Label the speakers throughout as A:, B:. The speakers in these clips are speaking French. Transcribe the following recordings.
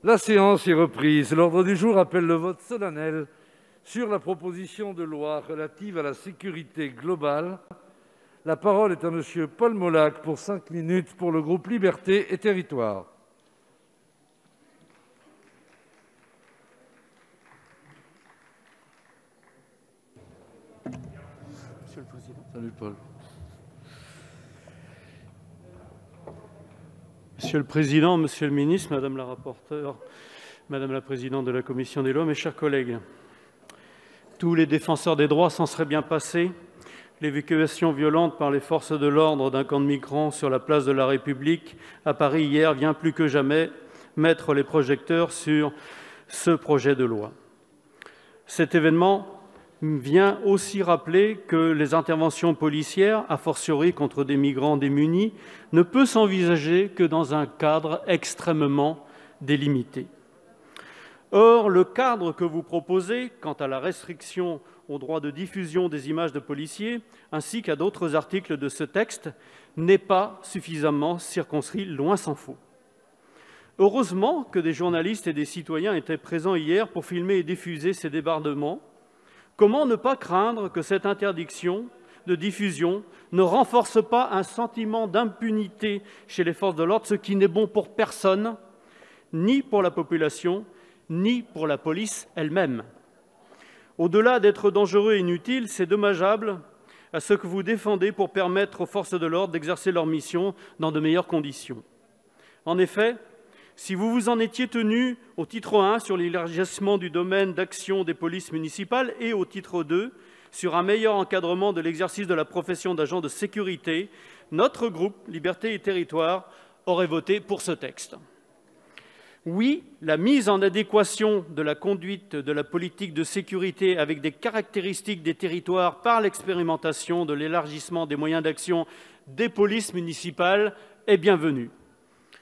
A: La séance est reprise. L'ordre du jour appelle le vote solennel sur la proposition de loi relative à la sécurité globale. La parole est à monsieur Paul Molac pour 5 minutes pour le groupe Liberté et Territoires.
B: Monsieur le Président.
A: Salut Paul.
B: Monsieur le Président, Monsieur le Ministre, Madame la rapporteure, Madame la Présidente de la Commission des lois, mes chers collègues, tous les défenseurs des droits s'en seraient bien passés. L'évacuation violente par les forces de l'ordre d'un camp de migrants sur la place de la République à Paris hier vient plus que jamais mettre les projecteurs sur ce projet de loi. Cet événement vient aussi rappeler que les interventions policières, a fortiori contre des migrants démunis, ne peuvent s'envisager que dans un cadre extrêmement délimité. Or, le cadre que vous proposez quant à la restriction au droit de diffusion des images de policiers, ainsi qu'à d'autres articles de ce texte, n'est pas suffisamment circonscrit, loin s'en faut. Heureusement que des journalistes et des citoyens étaient présents hier pour filmer et diffuser ces débordements. Comment ne pas craindre que cette interdiction de diffusion ne renforce pas un sentiment d'impunité chez les forces de l'ordre, ce qui n'est bon pour personne, ni pour la population, ni pour la police elle-même. Au-delà d'être dangereux et inutile, c'est dommageable à ce que vous défendez pour permettre aux forces de l'ordre d'exercer leur mission dans de meilleures conditions. En effet, si vous vous en étiez tenu au titre 1 sur l'élargissement du domaine d'action des polices municipales et au titre 2 sur un meilleur encadrement de l'exercice de la profession d'agent de sécurité, notre groupe Liberté et Territoires aurait voté pour ce texte. Oui, la mise en adéquation de la conduite de la politique de sécurité avec des caractéristiques des territoires par l'expérimentation de l'élargissement des moyens d'action des polices municipales est bienvenue.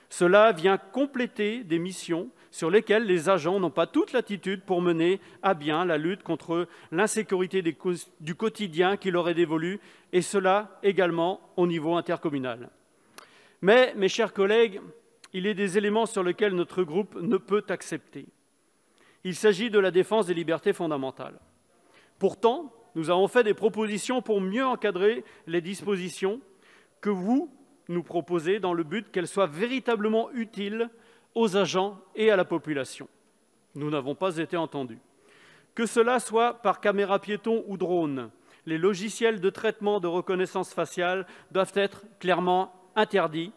B: Cela vient compléter des missions sur lesquelles les agents n'ont pas toute latitude pour mener à bien la lutte contre l'insécurité du quotidien qui leur est dévolu, et cela également au niveau intercommunal. Mais, mes chers collègues, il est des éléments sur lesquels notre groupe ne peut accepter. Il s'agit de la défense des libertés fondamentales. Pourtant, nous avons fait des propositions pour mieux encadrer les dispositions que vous nous proposez dans le but qu'elles soient véritablement utiles aux agents et à la population. Nous n'avons pas été entendus. Que cela soit par caméra piéton ou drone, les logiciels de traitement de reconnaissance faciale doivent être clairement interdits,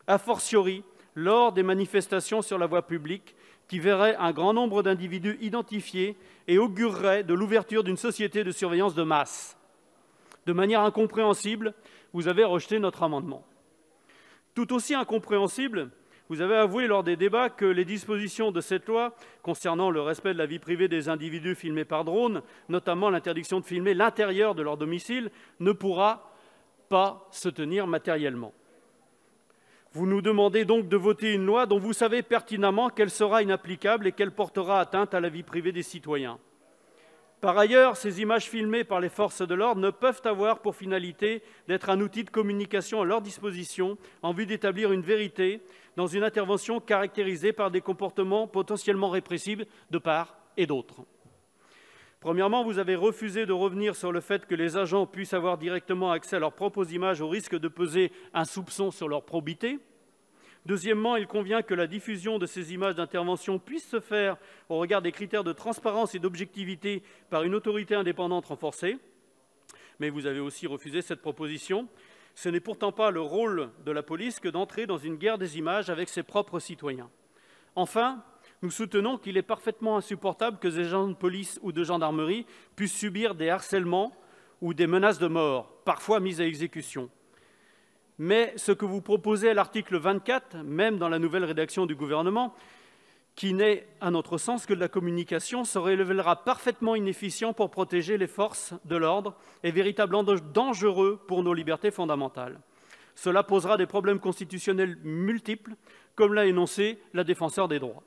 B: a fortiori lors des manifestations sur la voie publique qui verraient un grand nombre d'individus identifiés et augureraient de l'ouverture d'une société de surveillance de masse. De manière incompréhensible, vous avez rejeté notre amendement. Tout aussi incompréhensible, vous avez avoué lors des débats que les dispositions de cette loi concernant le respect de la vie privée des individus filmés par drone, notamment l'interdiction de filmer l'intérieur de leur domicile, ne pourra pas se tenir matériellement. Vous nous demandez donc de voter une loi dont vous savez pertinemment qu'elle sera inapplicable et qu'elle portera atteinte à la vie privée des citoyens. Par ailleurs, ces images filmées par les forces de l'ordre ne peuvent avoir pour finalité d'être un outil de communication à leur disposition en vue d'établir une vérité dans une intervention caractérisée par des comportements potentiellement répressibles de part et d'autre. Premièrement, vous avez refusé de revenir sur le fait que les agents puissent avoir directement accès à leurs propres images au risque de peser un soupçon sur leur probité. Deuxièmement, il convient que la diffusion de ces images d'intervention puisse se faire au regard des critères de transparence et d'objectivité par une autorité indépendante renforcée. Mais vous avez aussi refusé cette proposition. Ce n'est pourtant pas le rôle de la police que d'entrer dans une guerre des images avec ses propres citoyens. Enfin, nous soutenons qu'il est parfaitement insupportable que des agents de police ou de gendarmerie puissent subir des harcèlements ou des menaces de mort, parfois mises à exécution. Mais ce que vous proposez à l'article 24, même dans la nouvelle rédaction du gouvernement, qui n'est, à notre sens, que de la communication, se révélera parfaitement inefficient pour protéger les forces de l'ordre et véritablement dangereux pour nos libertés fondamentales. Cela posera des problèmes constitutionnels multiples, comme l'a énoncé la défenseure des droits.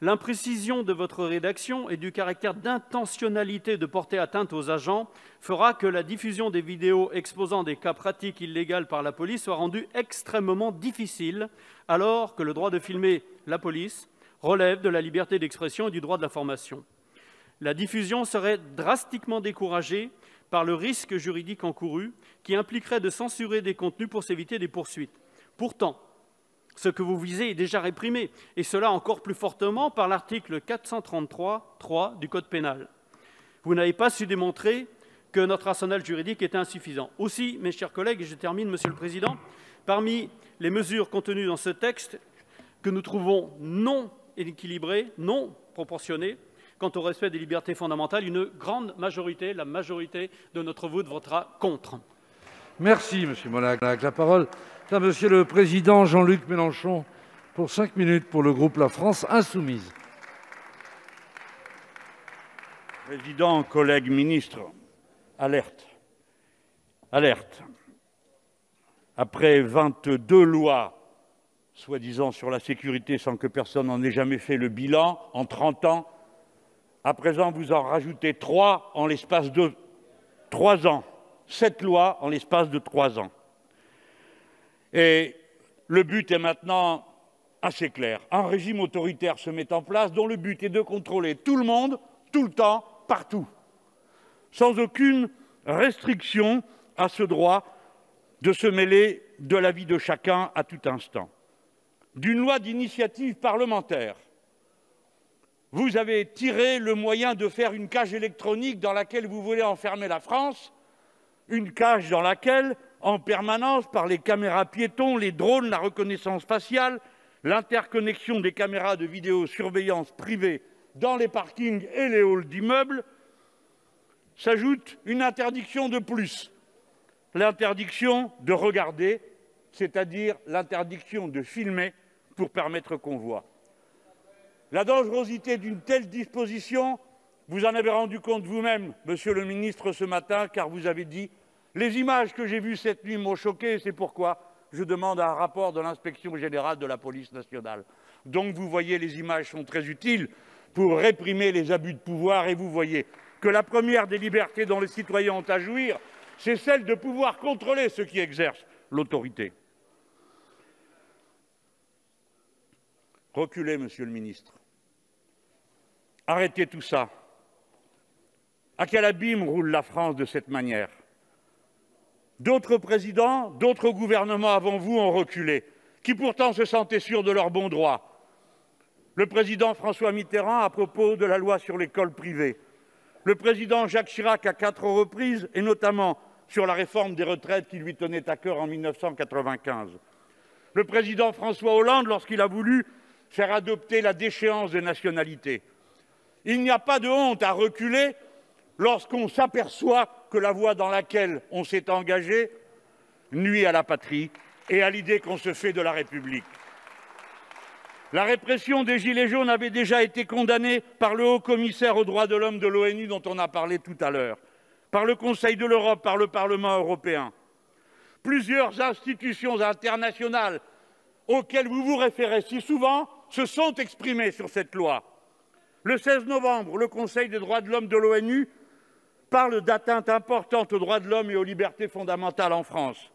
B: L'imprécision de votre rédaction et du caractère d'intentionnalité de porter atteinte aux agents fera que la diffusion des vidéos exposant des cas pratiques illégales par la police soit rendue extrêmement difficile, alors que le droit de filmer la police relève de la liberté d'expression et du droit de l'information. La diffusion serait drastiquement découragée par le risque juridique encouru qui impliquerait de censurer des contenus pour s'éviter des poursuites. Pourtant, ce que vous visez est déjà réprimé, et cela encore plus fortement par l'article 433-3 du Code pénal. Vous n'avez pas su démontrer que notre arsenal juridique était insuffisant. Aussi, mes chers collègues, et je termine, Monsieur le Président, parmi les mesures contenues dans ce texte que nous trouvons non équilibrées, non proportionnées, quant au respect des libertés fondamentales, une grande majorité, la majorité de notre vote votera contre.
A: Merci, Monsieur Molac. La parole est à Monsieur le Président Jean-Luc Mélenchon pour 5 minutes pour le groupe La France Insoumise.
C: Président, collègues ministres, alerte. Alerte. Après 22 lois, soi-disant sur la sécurité, sans que personne n'en ait jamais fait le bilan, en 30 ans, à présent, vous en rajoutez 3 en l'espace de 3 ans. 7 lois en l'espace de 3 ans. Et le but est maintenant assez clair. Un régime autoritaire se met en place dont le but est de contrôler tout le monde, tout le temps, partout, sans aucune restriction à ce droit de se mêler de la vie de chacun à tout instant. D'une loi d'initiative parlementaire, vous avez tiré le moyen de faire une cage électronique dans laquelle vous voulez enfermer la France, une cage dans laquelle, en permanence, par les caméras piétons, les drones, la reconnaissance faciale, l'interconnexion des caméras de vidéosurveillance privées dans les parkings et les halls d'immeubles, s'ajoute une interdiction de plus, l'interdiction de regarder, c'est-à-dire l'interdiction de filmer pour permettre qu'on voit. La dangerosité d'une telle disposition, vous en avez rendu compte vous-même, Monsieur le ministre, ce matin, car vous avez dit « Les images que j'ai vues cette nuit m'ont choqué, et c'est pourquoi je demande un rapport de l'inspection générale de la police nationale. » Donc vous voyez, les images sont très utiles pour réprimer les abus de pouvoir, et vous voyez que la première des libertés dont les citoyens ont à jouir, c'est celle de pouvoir contrôler ceux qui exercent l'autorité. Reculez, Monsieur le ministre. Arrêtez tout ça. À quel abîme roule la France de cette manière? D'autres présidents, d'autres gouvernements avant vous ont reculé, qui pourtant se sentaient sûrs de leur bon droit. Le président François Mitterrand à propos de la loi sur l'école privée. Le président Jacques Chirac à 4 reprises, et notamment sur la réforme des retraites qui lui tenait à cœur en 1995. Le président François Hollande lorsqu'il a voulu faire adopter la déchéance de nationalité. Il n'y a pas de honte à reculer lorsqu'on s'aperçoit que la voie dans laquelle on s'est engagé nuit à la patrie et à l'idée qu'on se fait de la République. La répression des Gilets jaunes avait déjà été condamnée par le haut-commissaire aux droits de l'homme de l'ONU dont on a parlé tout à l'heure, par le Conseil de l'Europe, par le Parlement européen. Plusieurs institutions internationales auxquelles vous vous référez si souvent se sont exprimées sur cette loi. Le 16 novembre, le Conseil des droits de l'homme de l'ONU parle d'atteintes importantes aux droits de l'homme et aux libertés fondamentales en France.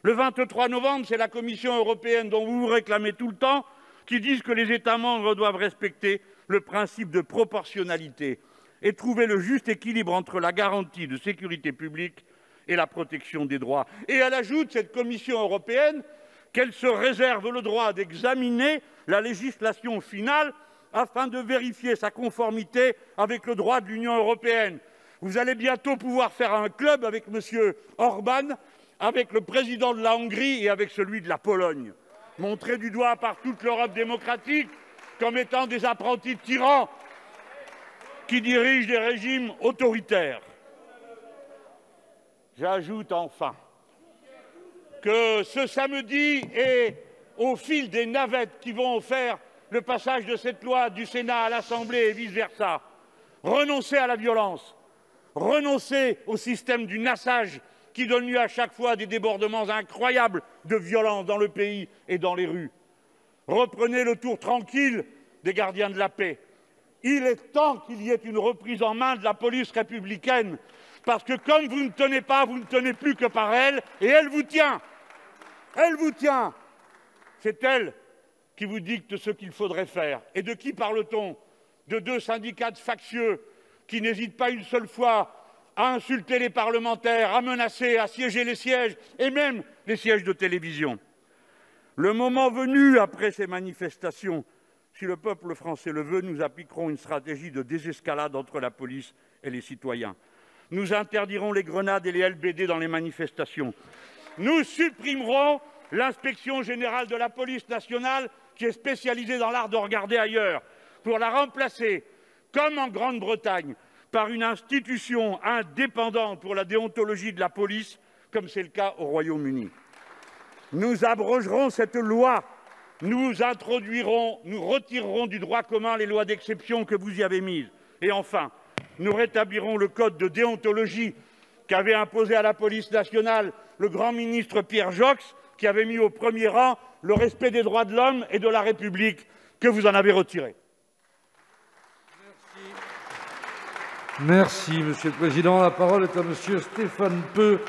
C: Le 23 novembre, c'est la Commission européenne dont vous vous réclamez tout le temps qui dit que les États membres doivent respecter le principe de proportionnalité et trouver le juste équilibre entre la garantie de sécurité publique et la protection des droits. Et elle ajoute, cette Commission européenne, qu'elle se réserve le droit d'examiner la législation finale afin de vérifier sa conformité avec le droit de l'Union européenne. Vous allez bientôt pouvoir faire un club avec M. Orbán, avec le président de la Hongrie et avec celui de la Pologne, montrés du doigt par toute l'Europe démocratique comme étant des apprentis tyrans qui dirigent des régimes autoritaires. J'ajoute enfin que ce samedi et au fil des navettes qui vont faire le passage de cette loi du Sénat à l'Assemblée et vice-versa, renoncer à la violence, renoncer au système du nassage qui donne lieu à chaque fois à des débordements incroyables de violence dans le pays et dans les rues. Reprenez le tour tranquille des gardiens de la paix. Il est temps qu'il y ait une reprise en main de la police républicaine, parce que comme vous ne tenez pas, vous ne tenez plus que par elle, et elle vous tient. Elle vous tient. C'est elle qui vous dictent ce qu'il faudrait faire. Et de qui parle-t-on? De deux syndicats de factieux qui n'hésitent pas une seule fois à insulter les parlementaires, à menacer, à siéger les sièges, et même les sièges de télévision. Le moment venu, après ces manifestations, si le peuple français le veut, nous appliquerons une stratégie de désescalade entre la police et les citoyens. Nous interdirons les grenades et les LBD dans les manifestations. Nous supprimerons l'inspection générale de la police nationale, qui est spécialisée dans l'art de regarder ailleurs, pour la remplacer, comme en Grande-Bretagne, par une institution indépendante pour la déontologie de la police, comme c'est le cas au Royaume-Uni. Nous abrogerons cette loi, nous retirerons du droit commun les lois d'exception que vous y avez mises. Et enfin, nous rétablirons le code de déontologie qu'avait imposé à la police nationale le grand ministre Pierre Joxe, qui avait mis au premier rang le respect des droits de l'homme et de la République, que vous en avez retiré.
A: Merci, Monsieur le Président. La parole est à Monsieur Stéphane Peu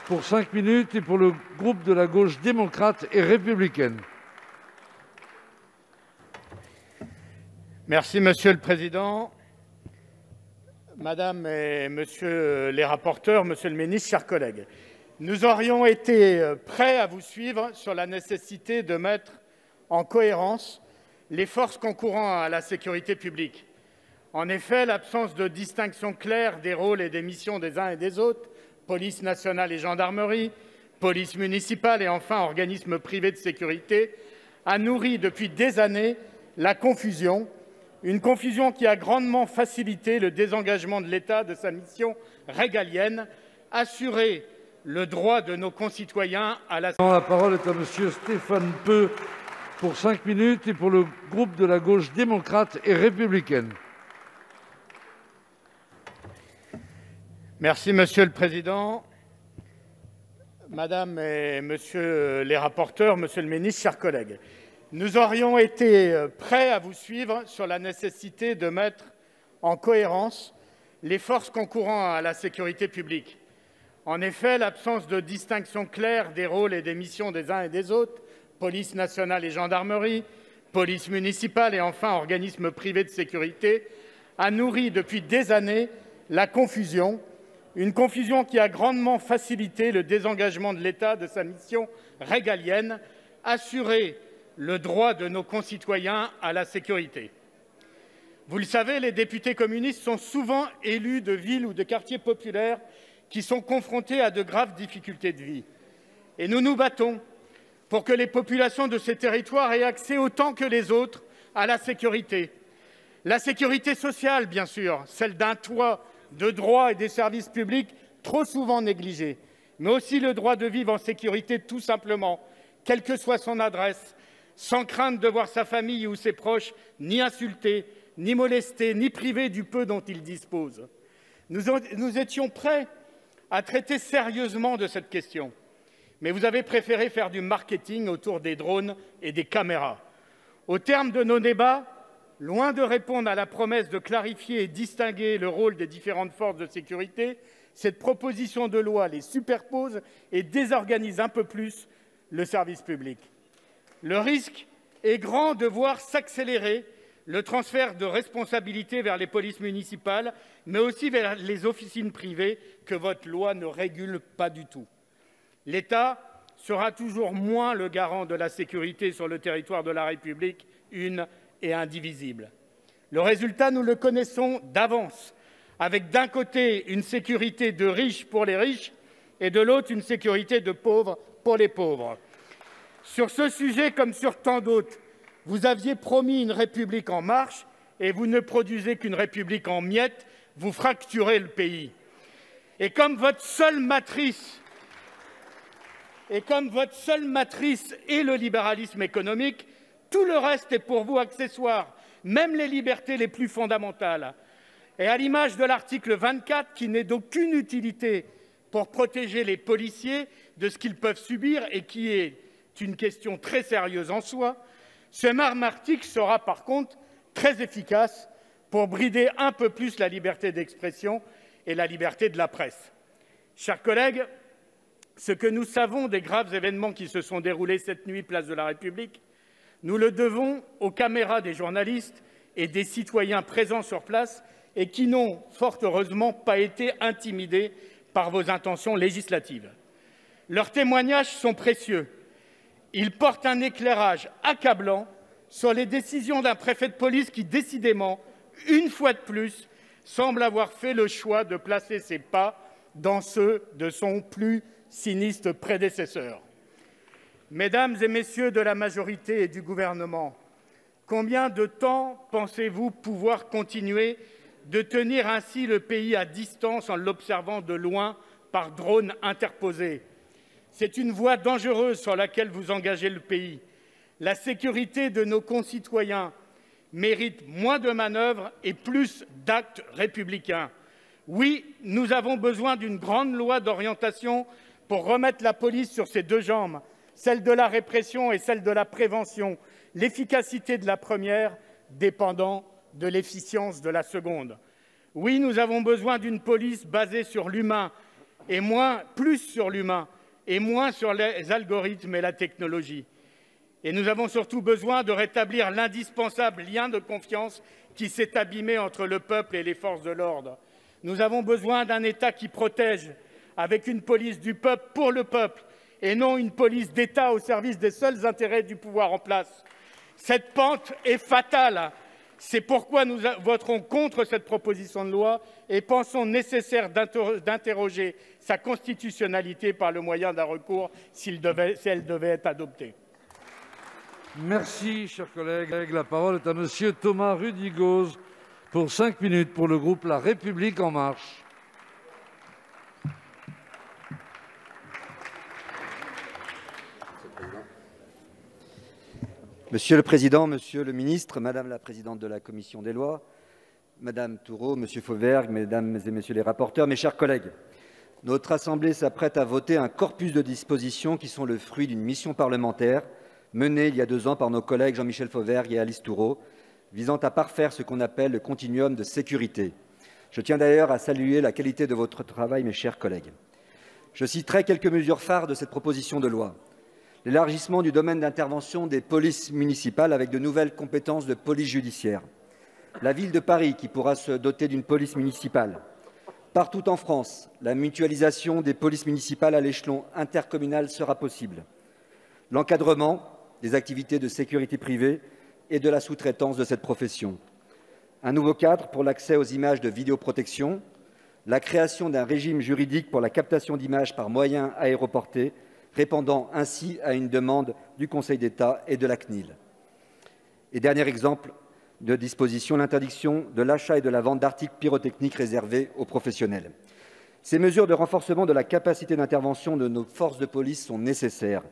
A: pour 5 minutes et pour le groupe de la gauche démocrate et républicaine.
D: Merci, Monsieur le Président. Madame et Monsieur les rapporteurs, Monsieur le Ministre, chers collègues, nous aurions été prêts à vous suivre sur la nécessité de mettre en cohérence les forces concourant à la sécurité publique. En effet, l'absence de distinction claire des rôles et des missions des uns et des autres, police nationale et gendarmerie, police municipale et enfin organismes privés de sécurité, a nourri depuis des années la confusion, une confusion qui a grandement facilité le désengagement de l'État de sa mission régalienne, assurer le droit de nos concitoyens à la...
A: La parole est à Monsieur Stéphane Peu pour 5 minutes et pour le groupe de la gauche démocrate et républicaine.
D: Merci, Monsieur le Président. Madame et Monsieur les rapporteurs, Monsieur le Ministre, chers collègues, nous aurions été prêts à vous suivre sur la nécessité de mettre en cohérence les forces concourant à la sécurité publique. En effet, l'absence de distinction claire des rôles et des missions des uns et des autres, police nationale et gendarmerie, police municipale et enfin organismes privés de sécurité, a nourri depuis des années la confusion, une confusion qui a grandement facilité le désengagement de l'État de sa mission régalienne, assurer le droit de nos concitoyens à la sécurité. Vous le savez, les députés communistes sont souvent élus de villes ou de quartiers populaires qui sont confrontés à de graves difficultés de vie. Et nous nous battons pour que les populations de ces territoires aient accès autant que les autres à la sécurité. La sécurité sociale, bien sûr, celle d'un toit, de droits et des services publics trop souvent négligés, mais aussi le droit de vivre en sécurité tout simplement, quelle que soit son adresse, sans crainte de voir sa famille ou ses proches ni insultés, ni molestés, ni privés du peu dont ils disposent. Nous étions prêts à traiter sérieusement de cette question, mais vous avez préféré faire du marketing autour des drones et des caméras. Au terme de nos débats, loin de répondre à la promesse de clarifier et distinguer le rôle des différentes forces de sécurité, cette proposition de loi les superpose et désorganise un peu plus le service public. Le risque est grand de voir s'accélérer le transfert de responsabilités vers les polices municipales, mais aussi vers les officines privées que votre loi ne régule pas du tout. L'État sera toujours moins le garant de la sécurité sur le territoire de la République, une et indivisible. Le résultat, nous le connaissons d'avance, avec d'un côté une sécurité de riches pour les riches et de l'autre une sécurité de pauvres pour les pauvres. Sur ce sujet, comme sur tant d'autres, vous aviez promis une République en marche et vous ne produisez qu'une République en miettes, vous fracturez le pays. Et comme votre seule matrice est le libéralisme économique, tout le reste est pour vous accessoire, même les libertés les plus fondamentales. Et à l'image de l'article 24, qui n'est d'aucune utilité pour protéger les policiers de ce qu'ils peuvent subir et qui est une question très sérieuse en soi, ce même article sera par contre très efficace pour brider un peu plus la liberté d'expression et la liberté de la presse. Chers collègues, ce que nous savons des graves événements qui se sont déroulés cette nuit, place de la République, Nous le devons aux caméras des journalistes et des citoyens présents sur place et qui n'ont, fort heureusement, pas été intimidés par vos intentions législatives. Leurs témoignages sont précieux. Ils portent un éclairage accablant sur les décisions d'un préfet de police qui, décidément, une fois de plus, semble avoir fait le choix de placer ses pas dans ceux de son plus sinistre prédécesseur. Mesdames et messieurs de la majorité et du gouvernement, combien de temps pensez-vous pouvoir continuer de tenir ainsi le pays à distance en l'observant de loin par drone interposé? C'est une voie dangereuse sur laquelle vous engagez le pays. La sécurité de nos concitoyens mérite moins de manœuvres et plus d'actes républicains. Oui, nous avons besoin d'une grande loi d'orientation pour remettre la police sur ses deux jambes, celle de la répression et celle de la prévention, l'efficacité de la première dépendant de l'efficience de la seconde. Oui, nous avons besoin d'une police basée sur l'humain et plus sur l'humain et moins sur les algorithmes et la technologie. Et nous avons surtout besoin de rétablir l'indispensable lien de confiance qui s'est abîmé entre le peuple et les forces de l'ordre. Nous avons besoin d'un État qui protège, avec une police du peuple pour le peuple, et non une police d'État au service des seuls intérêts du pouvoir en place. Cette pente est fatale. C'est pourquoi nous voterons contre cette proposition de loi et pensons nécessaire d'interroger sa constitutionnalité par le moyen d'un recours si elle devait être adoptée.
A: Merci, cher collègue. La parole est à Monsieur Thomas Rudigoz pour 5 minutes pour le groupe La République En Marche.
E: Monsieur le Président, Monsieur le Ministre, Madame la Présidente de la Commission des lois, Madame Thourot, Monsieur Fauvergue, Mesdames et Messieurs les rapporteurs, mes chers collègues, notre Assemblée s'apprête à voter un corpus de dispositions qui sont le fruit d'une mission parlementaire menée il y a 2 ans par nos collègues Jean-Michel Fauvergue et Alice Thourot, visant à parfaire ce qu'on appelle le continuum de sécurité. Je tiens d'ailleurs à saluer la qualité de votre travail, mes chers collègues. Je citerai quelques mesures phares de cette proposition de loi. L'élargissement du domaine d'intervention des polices municipales avec de nouvelles compétences de police judiciaire. La ville de Paris qui pourra se doter d'une police municipale. Partout en France, la mutualisation des polices municipales à l'échelon intercommunal sera possible. L'encadrement des activités de sécurité privée et de la sous-traitance de cette profession. Un nouveau cadre pour l'accès aux images de vidéoprotection. La création d'un régime juridique pour la captation d'images par moyens aéroportés, répondant ainsi à une demande du Conseil d'État et de la CNIL. Et dernier exemple de disposition, l'interdiction de l'achat et de la vente d'articles pyrotechniques réservés aux professionnels. Ces mesures de renforcement de la capacité d'intervention de nos forces de police sont nécessaires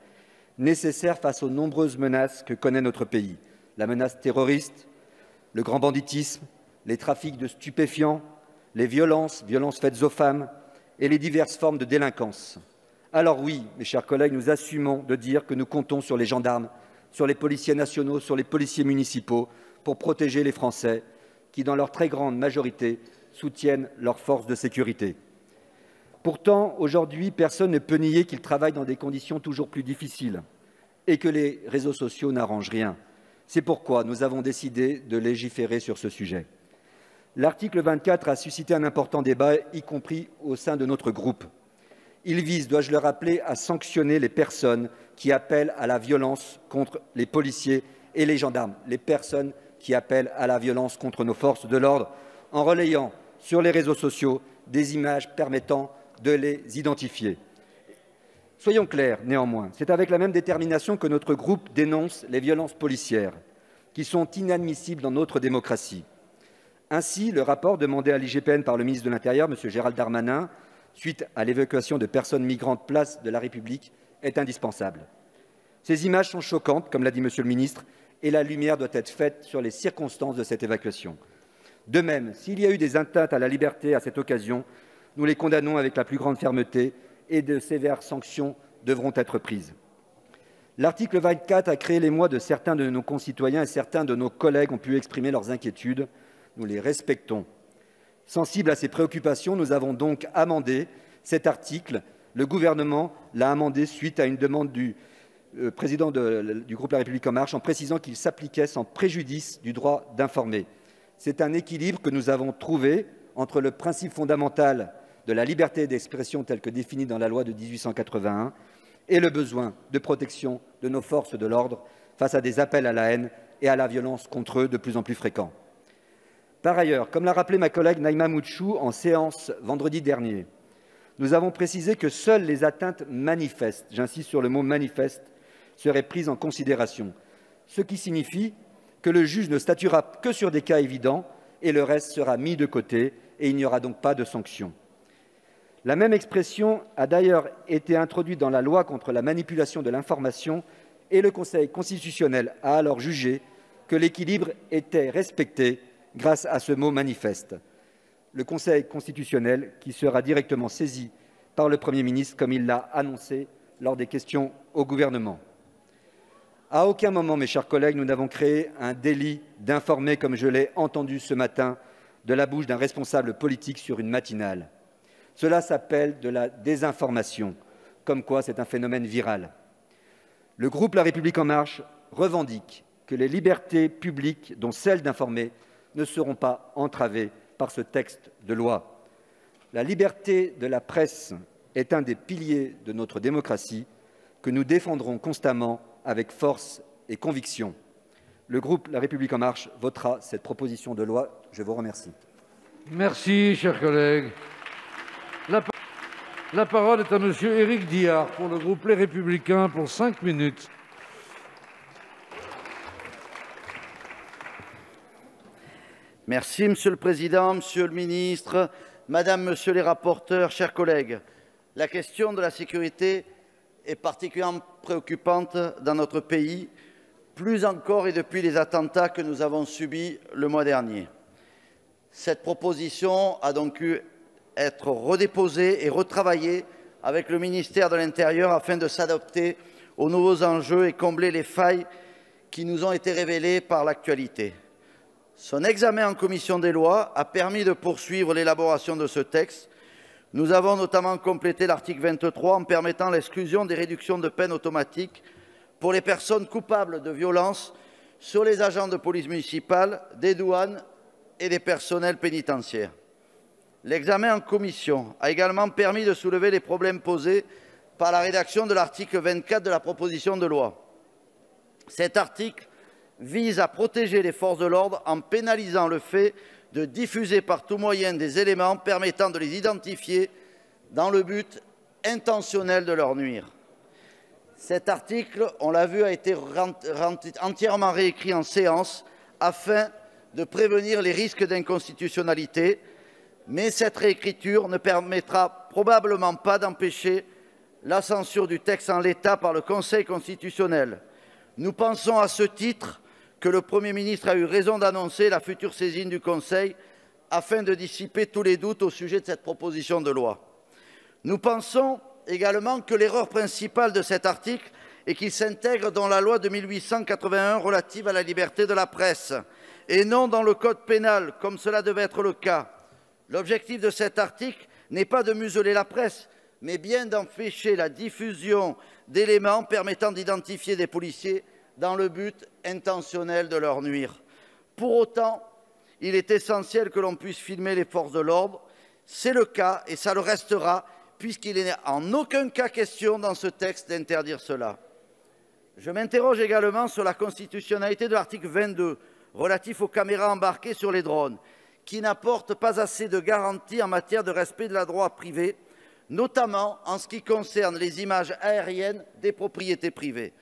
E: face aux nombreuses menaces que connaît notre pays. La menace terroriste, le grand banditisme, les trafics de stupéfiants, les violences faites aux femmes et les diverses formes de délinquance. Alors oui, mes chers collègues, nous assumons de dire que nous comptons sur les gendarmes, sur les policiers nationaux, sur les policiers municipaux pour protéger les Français qui, dans leur très grande majorité, soutiennent leurs forces de sécurité. Pourtant, aujourd'hui, personne ne peut nier qu'ils travaillent dans des conditions toujours plus difficiles et que les réseaux sociaux n'arrangent rien. C'est pourquoi nous avons décidé de légiférer sur ce sujet. L'article 24 a suscité un important débat, y compris au sein de notre groupe. Il vise, dois-je le rappeler, à sanctionner les personnes qui appellent à la violence contre les policiers et les gendarmes, les personnes qui appellent à la violence contre nos forces de l'ordre, en relayant sur les réseaux sociaux des images permettant de les identifier. Soyons clairs, néanmoins, c'est avec la même détermination que notre groupe dénonce les violences policières, qui sont inadmissibles dans notre démocratie. Ainsi, le rapport demandé à l'IGPN par le ministre de l'Intérieur, M. Gérald Darmanin, suite à l'évacuation de personnes migrantes place de la République, est indispensable. Ces images sont choquantes, comme l'a dit Monsieur le ministre, et la lumière doit être faite sur les circonstances de cette évacuation. De même, s'il y a eu des atteintes à la liberté à cette occasion, nous les condamnons avec la plus grande fermeté et de sévères sanctions devront être prises. L'article 24 a créé l'émoi de certains de nos concitoyens et certains de nos collègues ont pu exprimer leurs inquiétudes. Nous les respectons. Sensible à ces préoccupations, nous avons donc amendé cet article. Le gouvernement l'a amendé suite à une demande du le président du groupe La République En Marche, en précisant qu'il s'appliquait sans préjudice du droit d'informer. C'est un équilibre que nous avons trouvé entre le principe fondamental de la liberté d'expression tel que défini dans la loi de 1881 et le besoin de protection de nos forces de l'ordre face à des appels à la haine et à la violence contre eux de plus en plus fréquents. Par ailleurs, comme l'a rappelé ma collègue Naïma Moutchou en séance vendredi dernier, nous avons précisé que seules les atteintes manifestes, j'insiste sur le mot manifeste, seraient prises en considération, ce qui signifie que le juge ne statuera que sur des cas évidents et le reste sera mis de côté et il n'y aura donc pas de sanction. La même expression a d'ailleurs été introduite dans la loi contre la manipulation de l'information et le Conseil constitutionnel a alors jugé que l'équilibre était respecté grâce à ce mot manifeste. Le Conseil constitutionnel qui sera directement saisi par le Premier ministre comme il l'a annoncé lors des questions au gouvernement. À aucun moment, mes chers collègues, nous n'avons créé un délit d'informer, comme je l'ai entendu ce matin de la bouche d'un responsable politique sur une matinale. Cela s'appelle de la désinformation, comme quoi c'est un phénomène viral. Le groupe La République En Marche revendique que les libertés publiques, dont celle d'informer, ne seront pas entravées par ce texte de loi. La liberté de la presse est un des piliers de notre démocratie que nous défendrons constamment avec force et conviction. Le groupe La République En Marche votera cette proposition de loi. Je vous remercie.
A: Merci, chers collègues. La parole est à monsieur Éric Diard pour le groupe Les Républicains pour 5 minutes.
F: Merci, Monsieur le Président, Monsieur le Ministre, Madame, Monsieur les rapporteurs, chers collègues. La question de la sécurité est particulièrement préoccupante dans notre pays, plus encore et depuis les attentats que nous avons subis le mois dernier. Cette proposition a donc pu être redéposée et retravaillée avec le ministère de l'Intérieur afin de s'adapter aux nouveaux enjeux et combler les failles qui nous ont été révélées par l'actualité. Son examen en commission des lois a permis de poursuivre l'élaboration de ce texte. Nous avons notamment complété l'article 23 en permettant l'exclusion des réductions de peine automatiques pour les personnes coupables de violences sur les agents de police municipale, des douanes et des personnels pénitentiaires. L'examen en commission a également permis de soulever les problèmes posés par la rédaction de l'article 24 de la proposition de loi. Cet article vise à protéger les forces de l'ordre en pénalisant le fait de diffuser par tout moyen des éléments permettant de les identifier dans le but intentionnel de leur nuire. Cet article, on l'a vu, a été entièrement réécrit en séance afin de prévenir les risques d'inconstitutionnalité, mais cette réécriture ne permettra probablement pas d'empêcher la censure du texte en l'état par le Conseil constitutionnel. Nous pensons à ce titre que le Premier ministre a eu raison d'annoncer la future saisine du Conseil afin de dissiper tous les doutes au sujet de cette proposition de loi. Nous pensons également que l'erreur principale de cet article est qu'il s'intègre dans la loi de 1881 relative à la liberté de la presse et non dans le code pénal, comme cela devait être le cas. L'objectif de cet article n'est pas de museler la presse, mais bien d'empêcher la diffusion d'éléments permettant d'identifier des policiers dans le but intentionnel de leur nuire. Pour autant, il est essentiel que l'on puisse filmer les forces de l'ordre. C'est le cas et ça le restera, puisqu'il n'est en aucun cas question dans ce texte d'interdire cela. Je m'interroge également sur la constitutionnalité de l'article 22, relatif aux caméras embarquées sur les drones, qui n'apporte pas assez de garanties en matière de respect de la droit privé, notamment en ce qui concerne les images aériennes des propriétés privées.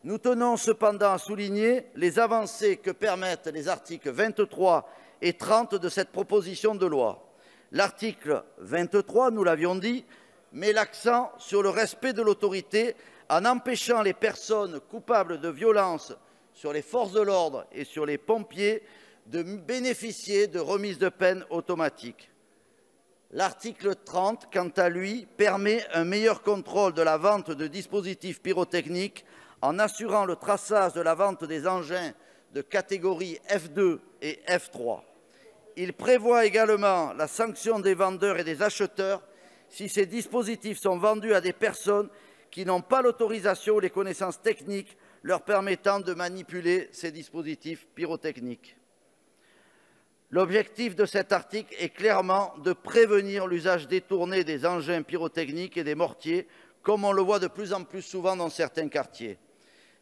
F: Nous tenons cependant à souligner les avancées que permettent les articles 23 et 30 de cette proposition de loi. L'article 23, nous l'avions dit, met l'accent sur le respect de l'autorité en empêchant les personnes coupables de violences sur les forces de l'ordre et sur les pompiers de bénéficier de remises de peine automatiques. L'article 30, quant à lui, permet un meilleur contrôle de la vente de dispositifs pyrotechniques en assurant le traçage de la vente des engins de catégorie F2 et F3. Il prévoit également la sanction des vendeurs et des acheteurs si ces dispositifs sont vendus à des personnes qui n'ont pas l'autorisation ou les connaissances techniques leur permettant de manipuler ces dispositifs pyrotechniques. L'objectif de cet article est clairement de prévenir l'usage détourné des engins pyrotechniques et des mortiers, comme on le voit de plus en plus souvent dans certains quartiers.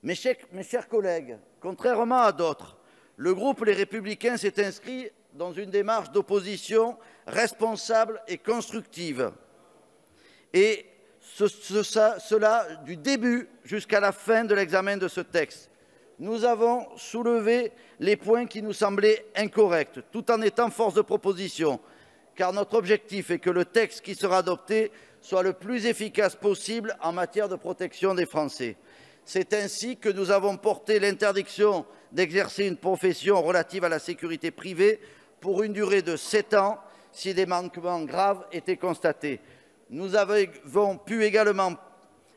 F: Mes chers collègues, contrairement à d'autres, le groupe Les Républicains s'est inscrit dans une démarche d'opposition responsable et constructive. Et cela du début jusqu'à la fin de l'examen de ce texte. Nous avons soulevé les points qui nous semblaient incorrects, tout en étant force de proposition, car notre objectif est que le texte qui sera adopté soit le plus efficace possible en matière de protection des Français. C'est ainsi que nous avons porté l'interdiction d'exercer une profession relative à la sécurité privée pour une durée de 7 ans si des manquements graves étaient constatés. Nous avons pu également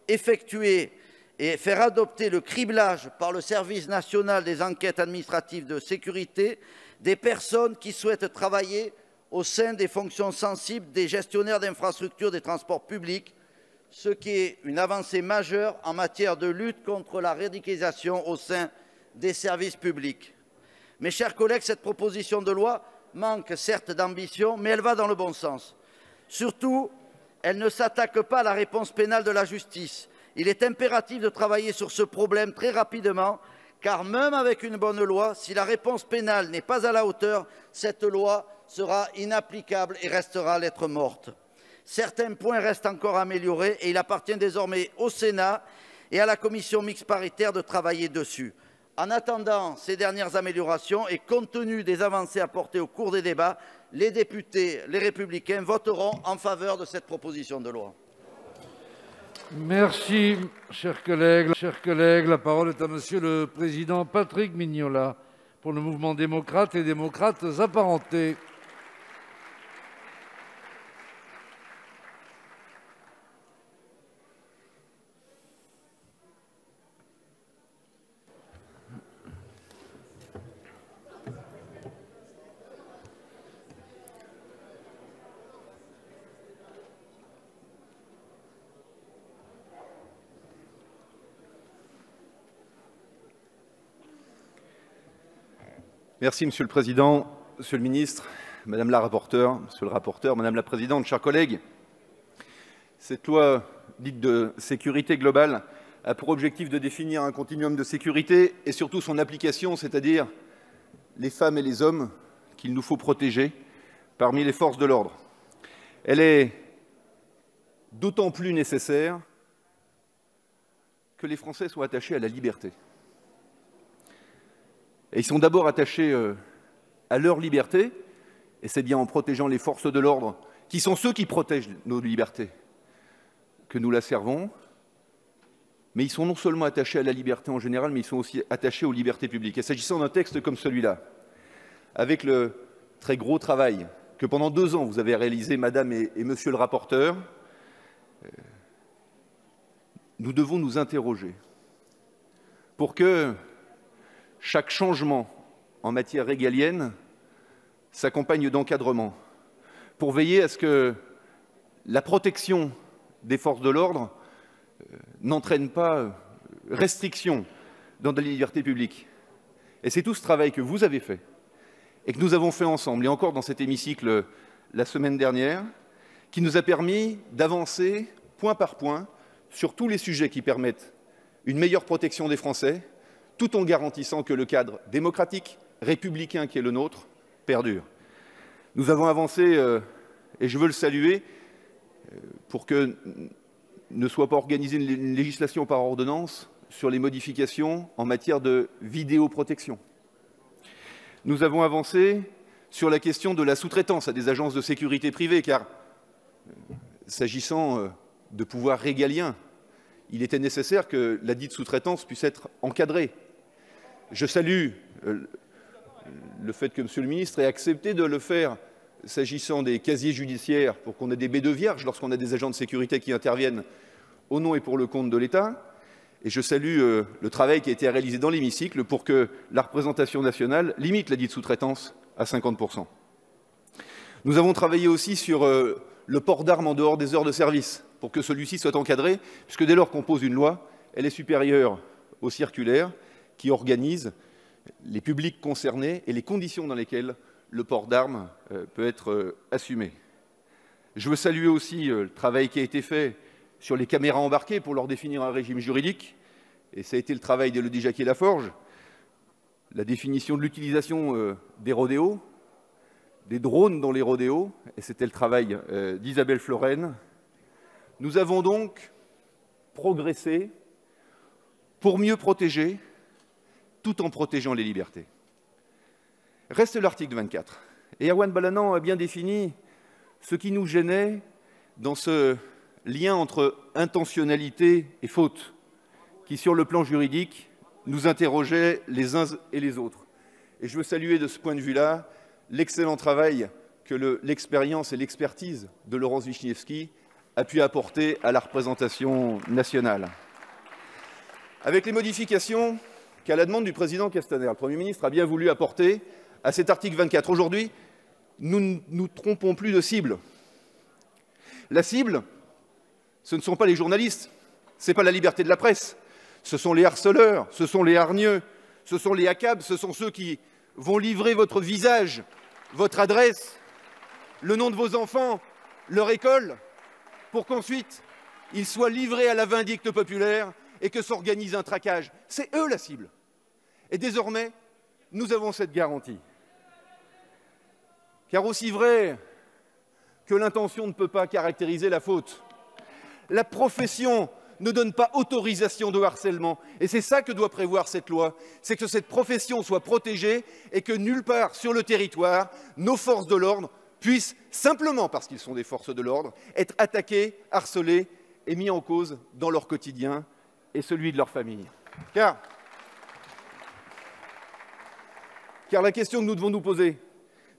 F: effectuer et faire adopter le criblage par le Service national des enquêtes administratives de sécurité des personnes qui souhaitent travailler au sein des fonctions sensibles des gestionnaires d'infrastructures des transports publics, ce qui est une avancée majeure en matière de lutte contre la radicalisation au sein des services publics. Mes chers collègues, cette proposition de loi manque certes d'ambition, mais elle va dans le bon sens. Surtout, elle ne s'attaque pas à la réponse pénale de la justice. Il est impératif de travailler sur ce problème très rapidement, car même avec une bonne loi, si la réponse pénale n'est pas à la hauteur, cette loi sera inapplicable et restera lettre morte. Certains points restent encore améliorés et il appartient désormais au Sénat et à la commission mixte paritaire de travailler dessus. En attendant ces dernières améliorations et compte tenu des avancées apportées au cours des débats, les députés, les Républicains, voteront en faveur de cette proposition de loi.
A: Merci, chers collègues. La parole est à Monsieur le Président Patrick Mignola pour le mouvement démocrate et démocrates apparentés.
G: Merci, Monsieur le Président, Monsieur le Ministre, Madame la rapporteure, Monsieur le rapporteur, Madame la Présidente, chers collègues. Cette loi dite de sécurité globale a pour objectif de définir un continuum de sécurité et surtout son application, c'est-à-dire les femmes et les hommes qu'il nous faut protéger parmi les forces de l'ordre. Elle est d'autant plus nécessaire que les Français sont attachés à la liberté. Et ils sont d'abord attachés à leur liberté, et c'est bien en protégeant les forces de l'ordre, qui sont ceux qui protègent nos libertés, que nous la servons. Mais ils sont non seulement attachés à la liberté en général, mais ils sont aussi attachés aux libertés publiques. Et s'agissant d'un texte comme celui-là, avec le très gros travail que pendant 2 ans vous avez réalisé, Madame et Monsieur le rapporteur, nous devons nous interroger pour que chaque changement en matière régalienne s'accompagne d'encadrement, pour veiller à ce que la protection des forces de l'ordre n'entraîne pas restriction dans la liberté publique. Et c'est tout ce travail que vous avez fait et que nous avons fait ensemble, et encore dans cet hémicycle la semaine dernière, qui nous a permis d'avancer point par point sur tous les sujets qui permettent une meilleure protection des Français, tout en garantissant que le cadre démocratique, républicain qui est le nôtre, perdure. Nous avons avancé, et je veux le saluer, pour que ne soit pas organisée une législation par ordonnance sur les modifications en matière de vidéoprotection. Nous avons avancé sur la question de la sous-traitance à des agences de sécurité privées, car s'agissant de pouvoirs régaliens, il était nécessaire que la dite sous-traitance puisse être encadrée. Je salue le fait que Monsieur le Ministre ait accepté de le faire s'agissant des casiers judiciaires pour qu'on ait des B2 vierges lorsqu'on a des agents de sécurité qui interviennent au nom et pour le compte de l'État. Et je salue le travail qui a été réalisé dans l'hémicycle pour que la représentation nationale limite la dite sous-traitance à 50%. Nous avons travaillé aussi sur le port d'armes en dehors des heures de service pour que celui-ci soit encadré, puisque dès lors qu'on pose une loi, elle est supérieure aux circulaires qui organisent les publics concernés et les conditions dans lesquelles le port d'armes peut être assumé. Je veux saluer aussi le travail qui a été fait sur les caméras embarquées pour leur définir un régime juridique, et ça a été le travail d'Élodie Jacquier-Laforge, la définition de l'utilisation des rodéos, des drones dans les rodéos, et c'était le travail d'Isabelle Florennes. Nous avons donc progressé pour mieux protéger, tout en protégeant les libertés. Reste l'article 24. Et Erwan Balanant a bien défini ce qui nous gênait dans ce lien entre intentionnalité et faute, qui, sur le plan juridique, nous interrogeait les uns et les autres. Et je veux saluer de ce point de vue-là l'excellent travail que l'expérience et l'expertise de Laurence Vichnievsky a pu apporter à la représentation nationale. Avec les modifications qu'à la demande du président Castaner, le Premier ministre a bien voulu apporter à cet article 24. Aujourd'hui, nous ne nous trompons plus de cible. La cible, ce ne sont pas les journalistes, ce n'est pas la liberté de la presse, ce sont les harceleurs, ce sont les hargneux, ce sont les ACAB, ce sont ceux qui vont livrer votre visage, votre adresse, le nom de vos enfants, leur école, pour qu'ensuite ils soient livrés à la vindicte populaire et que s'organise un traquage. C'est eux la cible. Et désormais, nous avons cette garantie. Car aussi vrai que l'intention ne peut pas caractériser la faute, la profession ne donne pas autorisation de harcèlement. Et c'est ça que doit prévoir cette loi, c'est que cette profession soit protégée et que nulle part sur le territoire, nos forces de l'ordre puissent, simplement parce qu'ils sont des forces de l'ordre, être attaqués, harcelés et mis en cause dans leur quotidien et celui de leur famille. Car la question que nous devons nous poser,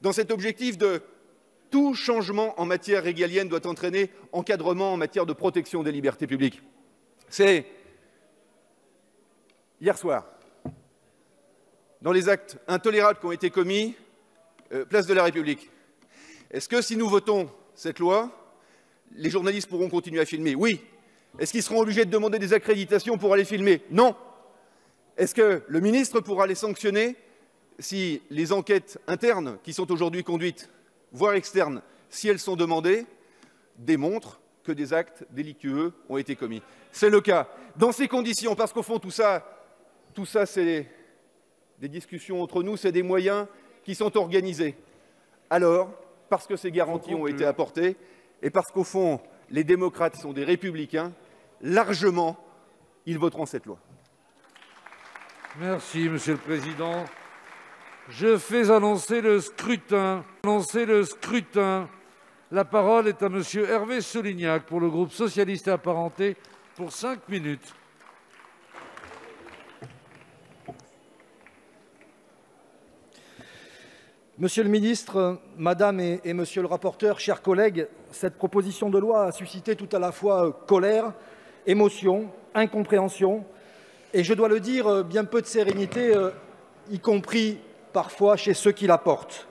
G: dans cet objectif de tout changement en matière régalienne doit entraîner encadrement en matière de protection des libertés publiques. C'est hier soir, dans les actes intolérables qui ont été commis, place de la République. Est-ce que si nous votons cette loi, les journalistes pourront continuer à filmer? Oui. Est-ce qu'ils seront obligés de demander des accréditations pour aller filmer? Non. Est-ce que le ministre pourra les sanctionner si les enquêtes internes qui sont aujourd'hui conduites, voire externes, si elles sont demandées, démontrent que des actes délictueux ont été commis? C'est le cas. Dans ces conditions, parce qu'au fond, tout ça c'est des discussions entre nous, c'est des moyens qui sont organisés. Alors, parce que ces garanties ont été apportées, et parce qu'au fond, les démocrates sont des républicains, largement, ils voteront cette loi.
A: Merci, Monsieur le Président. Je fais annoncer le scrutin. La parole est à Monsieur Hervé Solignac pour le groupe socialiste et apparenté pour 5 minutes.
H: Monsieur le ministre, Madame et Monsieur le rapporteur, chers collègues, cette proposition de loi a suscité tout à la fois colère, émotion, incompréhension et, je dois le dire, bien peu de sérénité, y compris parfois chez ceux qui la portent.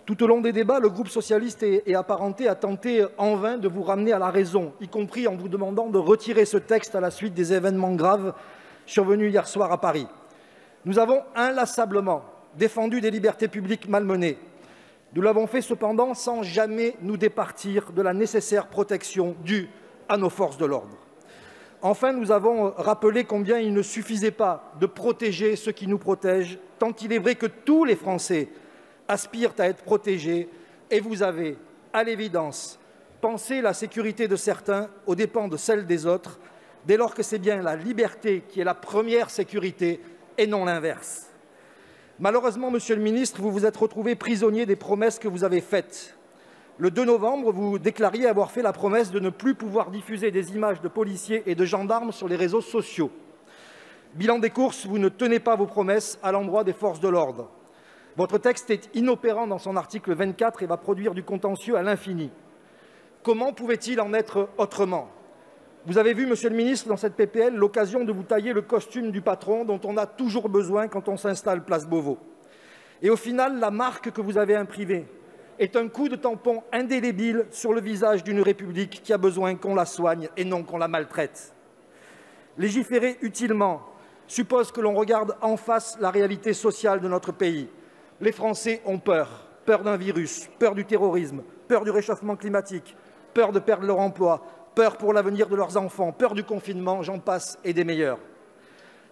H: Tout au long des débats, le groupe socialiste et apparenté a tenté en vain de vous ramener à la raison, y compris en vous demandant de retirer ce texte à la suite des événements graves survenus hier soir à Paris. Nous avons inlassablement défendu des libertés publiques malmenées. Nous l'avons fait cependant sans jamais nous départir de la nécessaire protection due à nos forces de l'ordre. Enfin, nous avons rappelé combien il ne suffisait pas de protéger ceux qui nous protègent, tant il est vrai que tous les Français aspirent à être protégés, et vous avez, à l'évidence, pensé la sécurité de certains aux dépens de celle des autres, dès lors que c'est bien la liberté qui est la première sécurité et non l'inverse. Malheureusement, Monsieur le ministre, vous vous êtes retrouvé prisonnier des promesses que vous avez faites. Le 2 novembre, vous déclariez avoir fait la promesse de ne plus pouvoir diffuser des images de policiers et de gendarmes sur les réseaux sociaux. Bilan des courses, vous ne tenez pas vos promesses à l'endroit des forces de l'ordre. Votre texte est inopérant dans son article 24 et va produire du contentieux à l'infini. Comment pouvait-il en être autrement? Vous avez vu, Monsieur le ministre, dans cette PPL, l'occasion de vous tailler le costume du patron dont on a toujours besoin quand on s'installe place Beauvau. Et au final, la marque que vous avez imprimée, est un coup de tampon indélébile sur le visage d'une République qui a besoin qu'on la soigne et non qu'on la maltraite. Légiférer utilement suppose que l'on regarde en face la réalité sociale de notre pays. Les Français ont peur, peur d'un virus, peur du terrorisme, peur du réchauffement climatique, peur de perdre leur emploi, peur pour l'avenir de leurs enfants, peur du confinement, j'en passe et des meilleurs.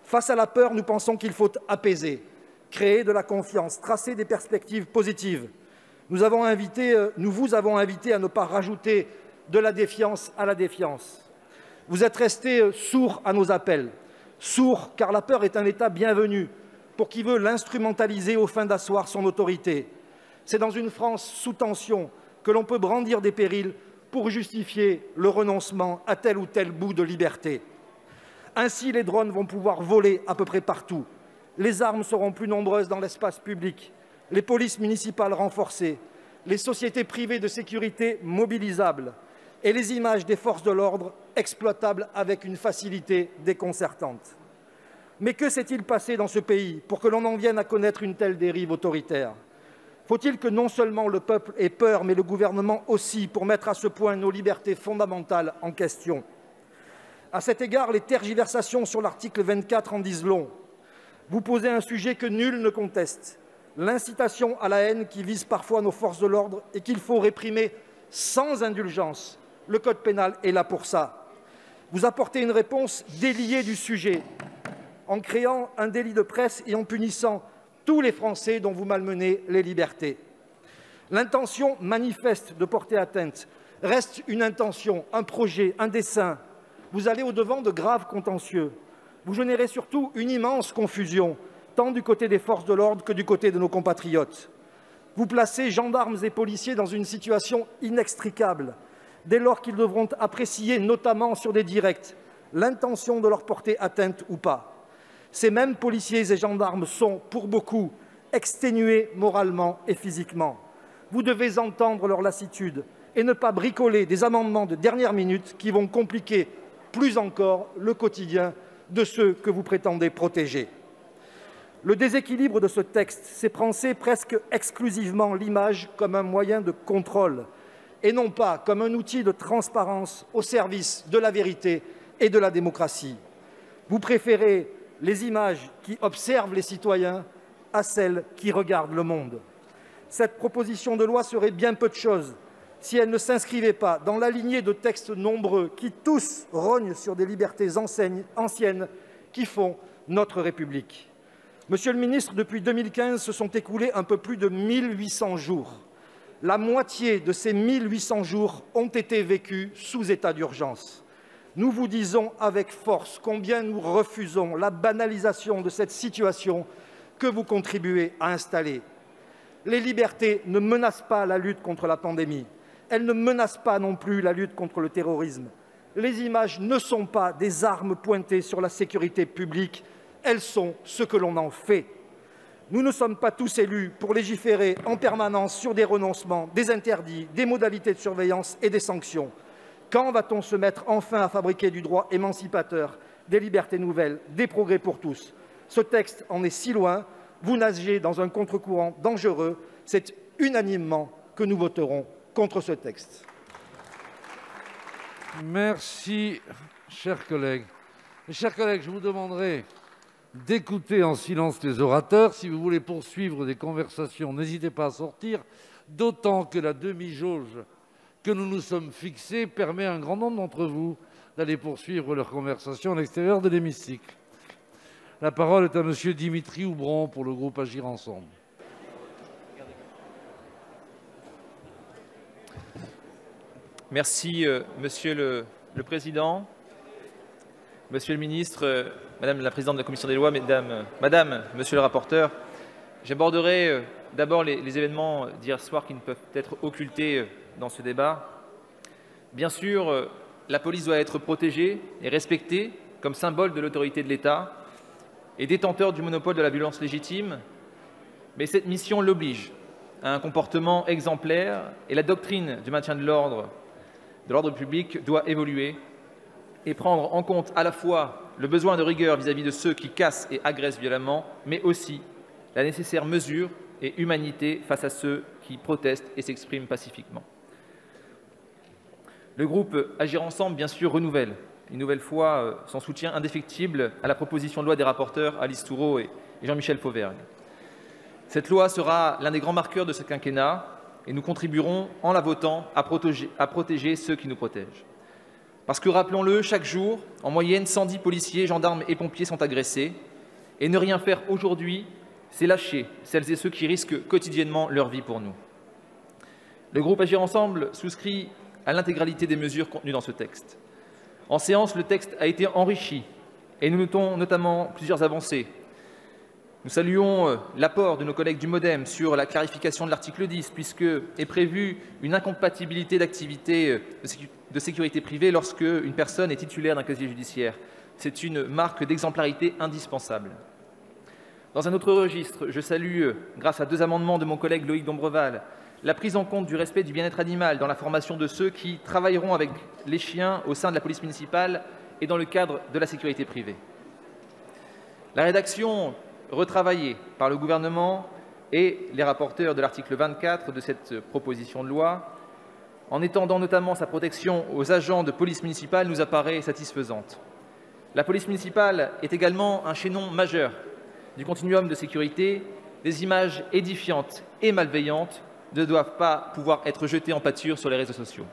H: Face à la peur, nous pensons qu'il faut apaiser, créer de la confiance, tracer des perspectives positives. Nous vous avons invité à ne pas rajouter de la défiance à la défiance. Vous êtes restés sourds à nos appels. Sourds, car la peur est un état bienvenu pour qui veut l'instrumentaliser aux fins d'asseoir son autorité. C'est dans une France sous tension que l'on peut brandir des périls pour justifier le renoncement à tel ou tel bout de liberté. Ainsi, les drones vont pouvoir voler à peu près partout. Les armes seront plus nombreuses dans l'espace public, les polices municipales renforcées, les sociétés privées de sécurité mobilisables et les images des forces de l'ordre exploitables avec une facilité déconcertante. Mais que s'est-il passé dans ce pays pour que l'on en vienne à connaître une telle dérive autoritaire? Faut-il que non seulement le peuple ait peur, mais le gouvernement aussi, pour mettre à ce point nos libertés fondamentales en question? À cet égard, les tergiversations sur l'article 24 en disent long. Vous posez un sujet que nul ne conteste, l'incitation à la haine qui vise parfois nos forces de l'ordre et qu'il faut réprimer sans indulgence. Le code pénal est là pour ça. Vous apportez une réponse déliée du sujet, en créant un délit de presse et en punissant tous les Français dont vous malmenez les libertés. L'intention manifeste de porter atteinte reste une intention, un projet, un dessein. Vous allez au-devant de graves contentieux. Vous générez surtout une immense confusion, tant du côté des forces de l'ordre que du côté de nos compatriotes. Vous placez gendarmes et policiers dans une situation inextricable, dès lors qu'ils devront apprécier, notamment sur des directs, l'intention de leur porter atteinte ou pas. Ces mêmes policiers et gendarmes sont, pour beaucoup, exténués moralement et physiquement. Vous devez entendre leur lassitude et ne pas bricoler des amendements de dernière minute qui vont compliquer plus encore le quotidien de ceux que vous prétendez protéger. Le déséquilibre de ce texte, c'est penser presque exclusivement l'image comme un moyen de contrôle et non pas comme un outil de transparence au service de la vérité et de la démocratie. Vous préférez les images qui observent les citoyens à celles qui regardent le monde. Cette proposition de loi serait bien peu de choses si elle ne s'inscrivait pas dans la lignée de textes nombreux qui tous rognent sur des libertés anciennes qui font notre République. Monsieur le ministre, depuis 2015, se sont écoulés un peu plus de 1800 jours. La moitié de ces 1800 jours ont été vécus sous état d'urgence. Nous vous disons avec force combien nous refusons la banalisation de cette situation que vous contribuez à installer. Les libertés ne menacent pas la lutte contre la pandémie. Elles ne menacent pas non plus la lutte contre le terrorisme. Les images ne sont pas des armes pointées sur la sécurité publique, elles sont ce que l'on en fait. Nous ne sommes pas tous élus pour légiférer en permanence sur des renoncements, des interdits, des modalités de surveillance et des sanctions. Quand va-t-on se mettre enfin à fabriquer du droit émancipateur, des libertés nouvelles, des progrès pour tous? Ce texte en est si loin, vous nagez dans un contre-courant dangereux. C'est unanimement que nous voterons contre ce texte.
A: Merci, chers collègues. Mes chers collègues, je vous demanderai d'écouter en silence les orateurs. Si vous voulez poursuivre des conversations, n'hésitez pas à sortir, d'autant que la demi-jauge que nous nous sommes fixée permet à un grand nombre d'entre vous d'aller poursuivre leurs conversations à l'extérieur de l'hémicycle. La parole est à Monsieur Dimitri Houbron pour le groupe Agir Ensemble.
I: Merci, Monsieur le Président, Monsieur le Ministre, Madame la Présidente de la Commission des lois, Madame, Monsieur le rapporteur. J'aborderai d'abord les événements d'hier soir qui ne peuvent être occultés dans ce débat. Bien sûr, la police doit être protégée et respectée comme symbole de l'autorité de l'État et détenteur du monopole de la violence légitime, mais cette mission l'oblige à un comportement exemplaire et la doctrine du maintien de l'ordre public doit évoluer et prendre en compte à la fois le besoin de rigueur vis-à-vis de ceux qui cassent et agressent violemment, mais aussi la nécessaire mesure et humanité face à ceux qui protestent et s'expriment pacifiquement. Le groupe Agir ensemble, bien sûr, renouvelle une nouvelle fois son soutien indéfectible à la proposition de loi des rapporteurs Alice Thourot et Jean-Michel Fauvergue. Cette loi sera l'un des grands marqueurs de ce quinquennat et nous contribuerons, en la votant, à protéger ceux qui nous protègent. Parce que, rappelons-le, chaque jour, en moyenne, 110 policiers, gendarmes et pompiers sont agressés. Et ne rien faire aujourd'hui, c'est lâcher celles et ceux qui risquent quotidiennement leur vie pour nous. Le groupe Agir ensemble souscrit à l'intégralité des mesures contenues dans ce texte. En séance, le texte a été enrichi et nous notons notamment plusieurs avancées. Nous saluons l'apport de nos collègues du MoDem sur la clarification de l'article 10, puisque est prévue une incompatibilité d'activité de sécurité privée lorsque une personne est titulaire d'un casier judiciaire. C'est une marque d'exemplarité indispensable. Dans un autre registre, je salue, grâce à 2 amendements de mon collègue Loïc Dombreval, la prise en compte du respect du bien-être animal dans la formation de ceux qui travailleront avec les chiens au sein de la police municipale et dans le cadre de la sécurité privée. La rédaction retravaillée par le gouvernement et les rapporteurs de l'article 24 de cette proposition de loi, en étendant notamment sa protection aux agents de police municipale, nous apparaît satisfaisante. La police municipale est également un chaînon majeur du continuum de sécurité. Des images édifiantes et malveillantes ne doivent pas pouvoir être jetées en pâture sur les réseaux sociaux.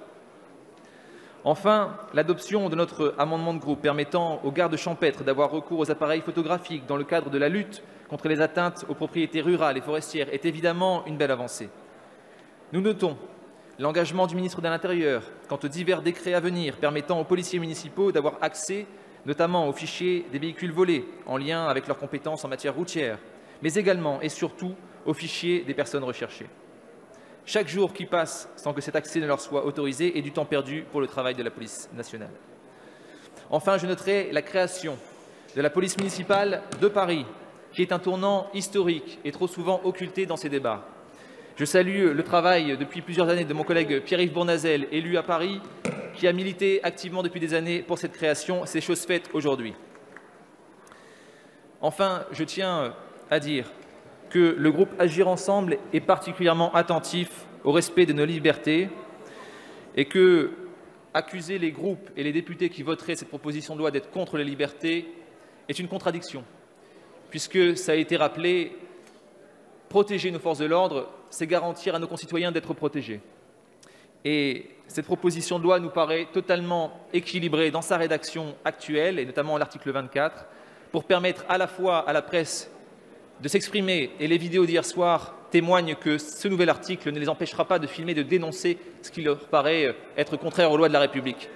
I: Enfin, l'adoption de notre amendement de groupe permettant aux gardes champêtres d'avoir recours aux appareils photographiques dans le cadre de la lutte contre les atteintes aux propriétés rurales et forestières est évidemment une belle avancée. Nous notons l'engagement du ministre de l'Intérieur quant aux divers décrets à venir permettant aux policiers municipaux d'avoir accès notamment aux fichiers des véhicules volés en lien avec leurs compétences en matière routière, mais également et surtout aux fichiers des personnes recherchées. Chaque jour qui passe sans que cet accès ne leur soit autorisé est du temps perdu pour le travail de la police nationale. Enfin, je noterai la création de la police municipale de Paris, qui est un tournant historique et trop souvent occulté dans ces débats. Je salue le travail depuis plusieurs années de mon collègue Pierre-Yves Bournazel, élu à Paris, qui a milité activement depuis des années pour cette création. C'est chose faite aujourd'hui. Enfin, je tiens à dire que le groupe Agir ensemble est particulièrement attentif au respect de nos libertés et que accuser les groupes et les députés qui voteraient cette proposition de loi d'être contre les libertés est une contradiction, puisque ça a été rappelé, protéger nos forces de l'ordre, c'est garantir à nos concitoyens d'être protégés. Et cette proposition de loi nous paraît totalement équilibrée dans sa rédaction actuelle, et notamment l'article 24, pour permettre à la fois à la presse de s'exprimer, et les vidéos d'hier soir témoignent que ce nouvel article ne les empêchera pas de filmer, de dénoncer ce qui leur paraît être contraire aux lois de la République.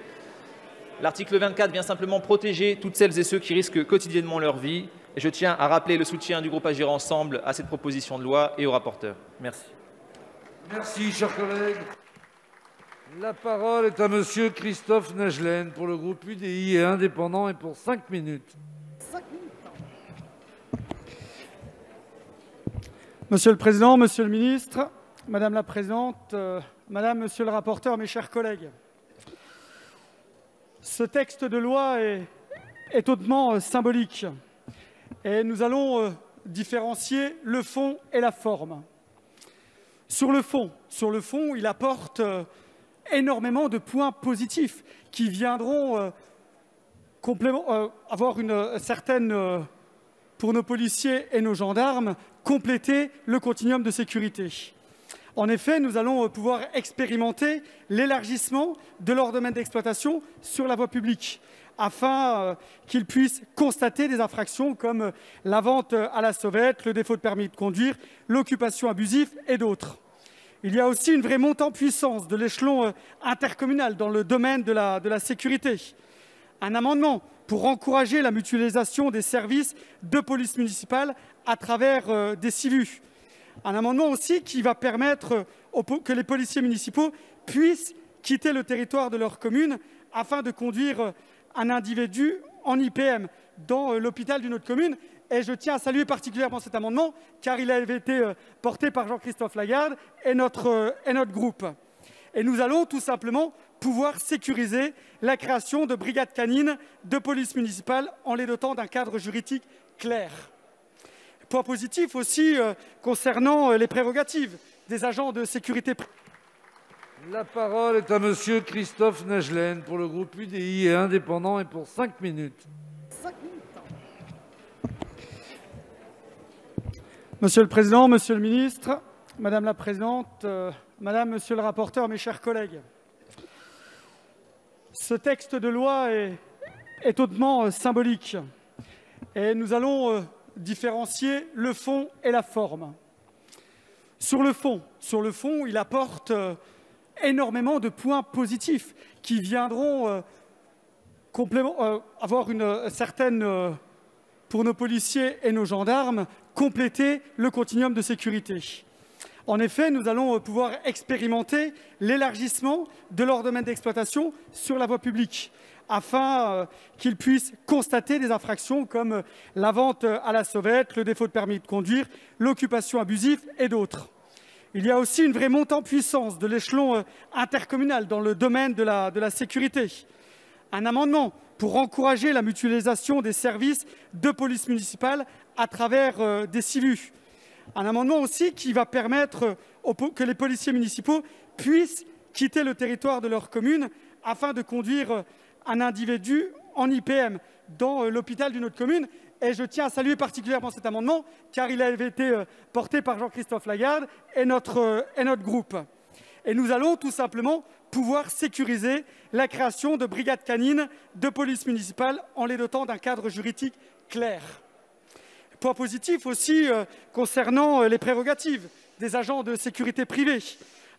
I: L'article 24 vient simplement protéger toutes celles et ceux qui risquent quotidiennement leur vie, et je tiens à rappeler le soutien du groupe Agir ensemble à cette proposition de loi et au rapporteur. Merci.
A: Merci, chers collègues. La parole est à Monsieur Christophe Naegelen pour le groupe UDI et indépendant et pour 5 minutes.
J: Monsieur le Président, Monsieur le Ministre, Madame la Présidente, Madame, Monsieur le rapporteur, mes chers collègues. Ce texte de loi est hautement symbolique et nous allons différencier le fond et la forme. Sur le fond, il apporte énormément de points positifs qui viendront avoir une certaine, pour nos policiers et nos gendarmes, compléter le continuum de sécurité. En effet, nous allons pouvoir expérimenter l'élargissement de leur domaine d'exploitation sur la voie publique, afin qu'ils puissent constater des infractions comme la vente à la sauvette, le défaut de permis de conduire, l'occupation abusive et d'autres. Il y a aussi une vraie montée en puissance de l'échelon intercommunal dans le domaine de la sécurité. Un amendement pour encourager la mutualisation des services de police municipale à travers des SIVU. Un amendement aussi qui va permettre que les policiers municipaux puissent quitter le territoire de leur commune afin de conduire un individu en IPM dans l'hôpital d'une autre commune. Et je tiens à saluer particulièrement cet amendement car il avait été porté par Jean-Christophe Lagarde et notre groupe. Et nous allons tout simplement pouvoir sécuriser la création de brigades canines de police municipale en les dotant d'un cadre juridique clair. Point positif aussi concernant les prérogatives des agents de sécurité privée.
A: La parole est à Monsieur Christophe Naegelen pour le groupe UDI et indépendant et pour 5 minutes.
J: Monsieur le Président, Monsieur le Ministre, Madame la Présidente, Madame, Monsieur le rapporteur, mes chers collègues. Ce texte de loi est hautement symbolique et nous allons différencier le fond et la forme. Sur le fond, il apporte énormément de points positifs qui viendront avoir une certaine, pour nos policiers et nos gendarmes, compléter le continuum de sécurité. En effet, nous allons pouvoir expérimenter l'élargissement de leur domaine d'exploitation sur la voie publique, afin qu'ils puissent constater des infractions comme la vente à la sauvette, le défaut de permis de conduire, l'occupation abusive et d'autres. Il y a aussi une vraie montée en puissance de l'échelon intercommunal dans le domaine de la sécurité. Un amendement pour encourager la mutualisation des services de police municipale à travers des SIVU. Un amendement aussi qui va permettre que les policiers municipaux puissent quitter le territoire de leur commune afin de conduire un individu en IPM dans l'hôpital d'une autre commune. Et je tiens à saluer particulièrement cet amendement car il avait été porté par Jean-Christophe Lagarde et notre groupe. Et nous allons tout simplement pouvoir sécuriser la création de brigades canines de police municipale en les dotant d'un cadre juridique clair. Point positif aussi concernant les prérogatives des agents de sécurité privée,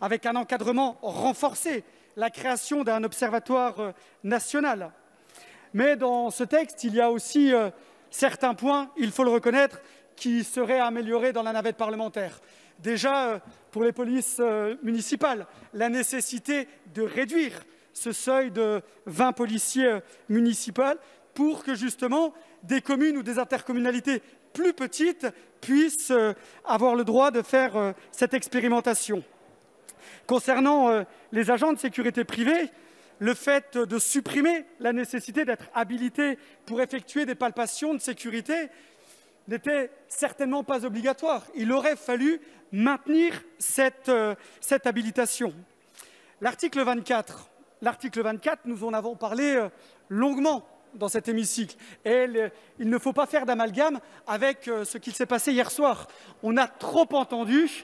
J: avec un encadrement renforcé, la création d'un observatoire national. Mais dans ce texte, il y a aussi certains points, il faut le reconnaître, qui seraient améliorés dans la navette parlementaire. Déjà, pour les polices municipales, la nécessité de réduire ce seuil de 20 policiers municipaux pour que justement des communes ou des intercommunalités plus petites puissent avoir le droit de faire cette expérimentation. Concernant les agents de sécurité privée, le fait de supprimer la nécessité d'être habilité pour effectuer des palpations de sécurité n'était certainement pas obligatoire. Il aurait fallu maintenir cette habilitation. L'article 24, nous en avons parlé longuement dans cet hémicycle. Et il ne faut pas faire d'amalgame avec ce qui s'est passé hier soir. On a trop entendu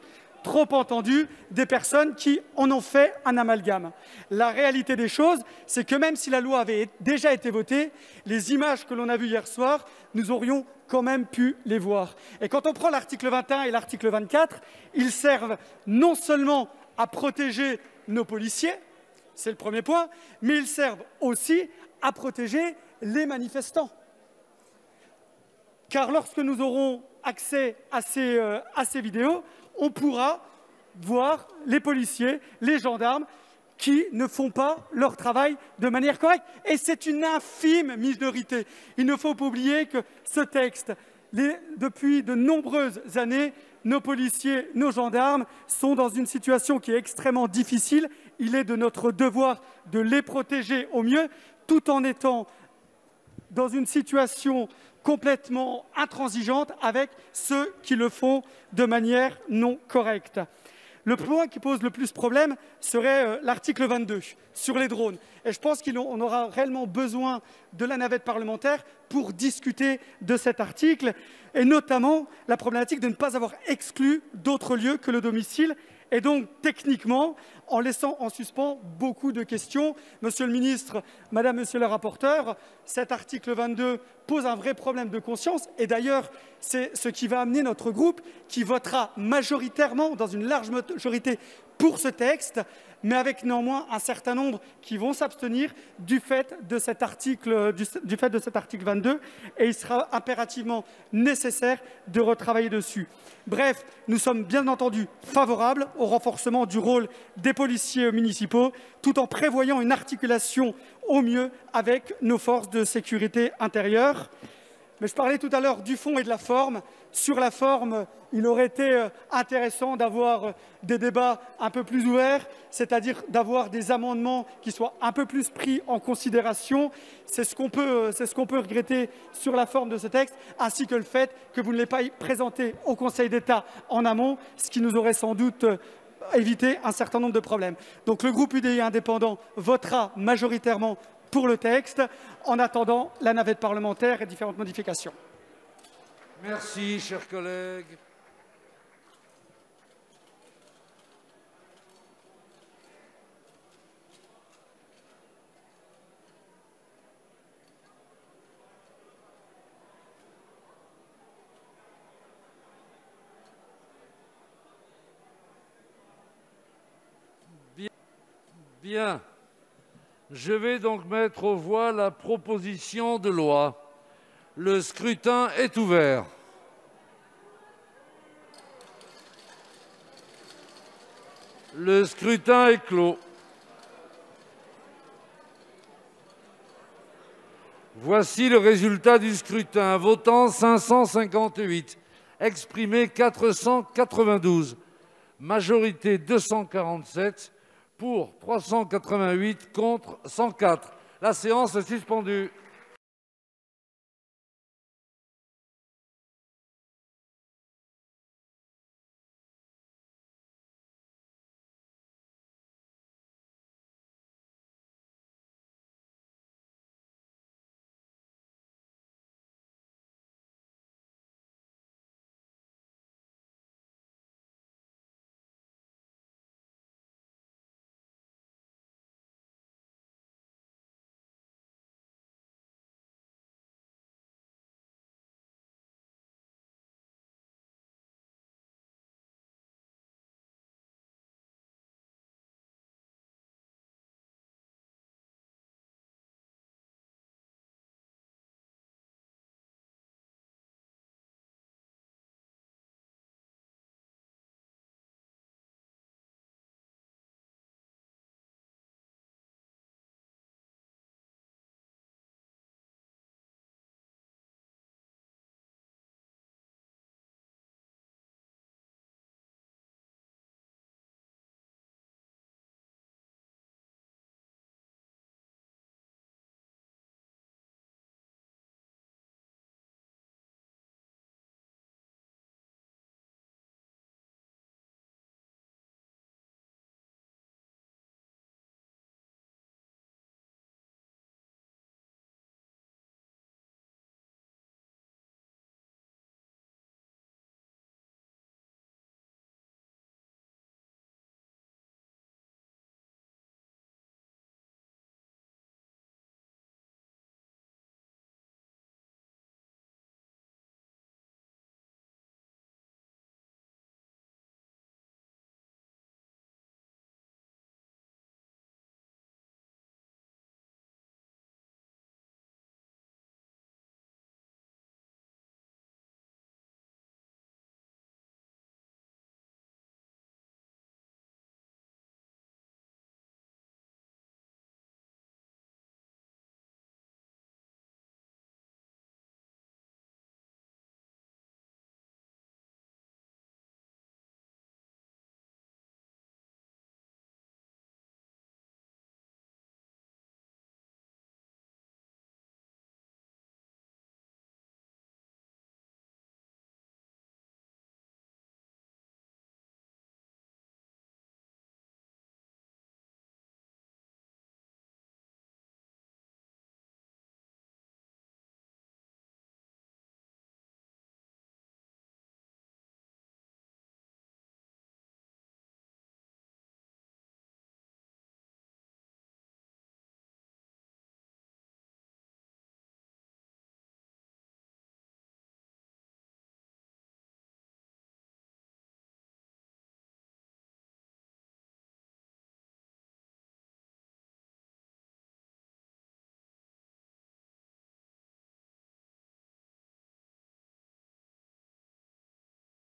J: des personnes qui en ont fait un amalgame. La réalité des choses, c'est que même si la loi avait déjà été votée, les images que l'on a vues hier soir, nous aurions quand même pu les voir. Et quand on prend l'article 21 et l'article 24, ils servent non seulement à protéger nos policiers, c'est le premier point, mais ils servent aussi à protéger les manifestants. Car lorsque nous aurons accès à ces vidéos, on pourra voir les policiers, les gendarmes qui ne font pas leur travail de manière correcte. Et c'est une infime minorité. Il ne faut pas oublier que ce texte, depuis de nombreuses années, nos policiers, nos gendarmes sont dans une situation qui est extrêmement difficile. Il est de notre devoir de les protéger au mieux, tout en étant dans une situation complètement intransigeante avec ceux qui le font de manière non correcte. Le point qui pose le plus problème serait l'article 22 sur les drones. Et je pense qu'on aura réellement besoin de la navette parlementaire pour discuter de cet article, et notamment la problématique de ne pas avoir exclu d'autres lieux que le domicile, et donc techniquement, en laissant en suspens beaucoup de questions. Monsieur le ministre, Madame, Monsieur le rapporteur, cet article 22 pose un vrai problème de conscience, et d'ailleurs, c'est ce qui va amener notre groupe, qui votera majoritairement, dans une large majorité, pour ce texte, mais avec néanmoins un certain nombre qui vont s'abstenir du fait de cet article 22, et il sera impérativement nécessaire de retravailler dessus. Bref, nous sommes bien entendu favorables au renforcement du rôle des policiers municipaux, tout en prévoyant une articulation au mieux avec nos forces de sécurité intérieure. Mais je parlais tout à l'heure du fond et de la forme. Sur la forme, il aurait été intéressant d'avoir des débats un peu plus ouverts, c'est-à-dire d'avoir des amendements qui soient un peu plus pris en considération. C'est ce qu'on peut regretter sur la forme de ce texte, ainsi que le fait que vous ne l'ayez pas présenté au Conseil d'État en amont, ce qui nous aurait sans doute évité un certain nombre de problèmes. Donc le groupe UDI indépendant votera majoritairement pour le texte, en attendant la navette parlementaire et différentes modifications.
A: Merci, chers collègues. Bien. Je vais donc mettre aux voix la proposition de loi. Le scrutin est ouvert. Le scrutin est clos. Voici le résultat du scrutin. Votant 558, exprimé 492, majorité 247, pour 388, contre 104. La séance est suspendue.